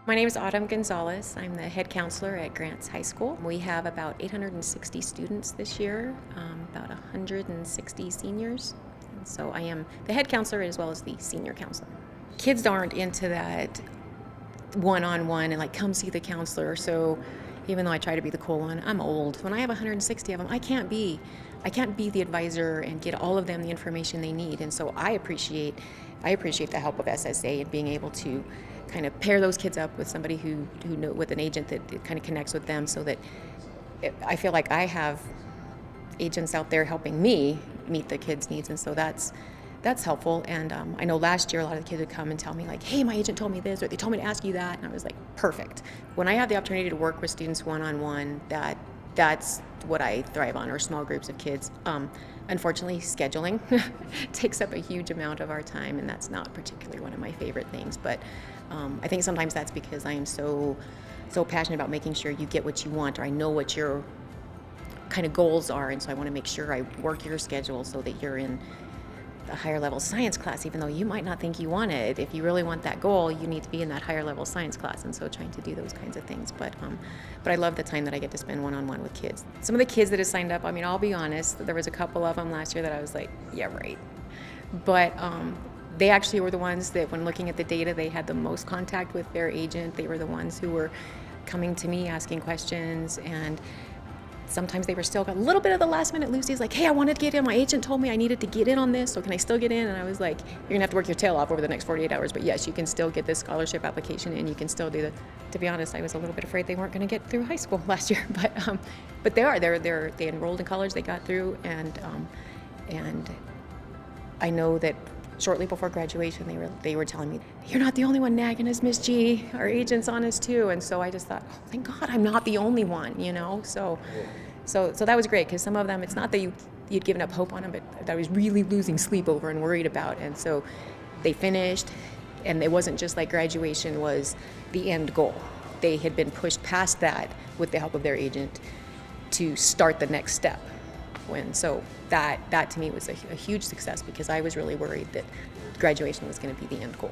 My name is Gonzalez. I'm the head counselor at Grants High School. We have about 860 students this year, about 160 seniors. And so I am the head counselor as well as the senior counselor. Kids aren't into that one-on-one and like come see the counselor. So even though I try to be the cool one, I'm old. When I have 160 of them, I can't be the advisor and get all of them the information they need. And so I appreciate the help of SSA and being able to kind of pair those kids up with somebody who know, with an agent that kind of connects with them, so that I feel like I have agents out there helping me meet the kids' needs, and so that's helpful. And I know last year a lot of the kids would come and tell me like, hey, my agent told me this, or they told me to ask you that, and I was like, perfect. When I have the opportunity to work with students one-on-one, that's what I thrive on, or small groups of kids. Unfortunately, scheduling takes up a huge amount of our time, and that's not particularly one of my favorite things. But I think sometimes that's because I am so passionate about making sure you get what you want, or I know what your kind of goals are, and so I want to make sure I work your schedule so that you're in a higher level science class, even though you might not think you want it. If you really want that goal, you need to be in that higher level science class, and so trying to do those kinds of things. But I love the time that I get to spend one-on-one with kids. Some of the kids that have signed up, I mean, I'll be honest, there was a couple of them last year that I was like, yeah, right. But they actually were the ones that, when looking at the data, they had the most contact with their agent. They were the ones who were coming to me asking questions, and sometimes they were still got a little bit of the last minute Lucy's like, hey, I wanted to get in. My agent told me I needed to get in on this, so can I still get in? And I was like, you're gonna have to work your tail off over the next 48 hours, but yes, you can still get this scholarship application in. You can still do the. To be honest, I was a little bit afraid they weren't gonna get through high school last year, but they enrolled in college, they got through, and I know that shortly before graduation, they were telling me, you're not the only one nagging us, Miss G. Our agent's on us too. And so I just thought, oh, thank God I'm not the only one, you know? So that was great, because some of them, it's not that you'd given up hope on them, but that I was really losing sleep over and worried about. And so they finished, and it wasn't just like graduation was the end goal. They had been pushed past that with the help of their agent to start the next step. So that to me was a huge success, because I was really worried that graduation was going to be the end goal.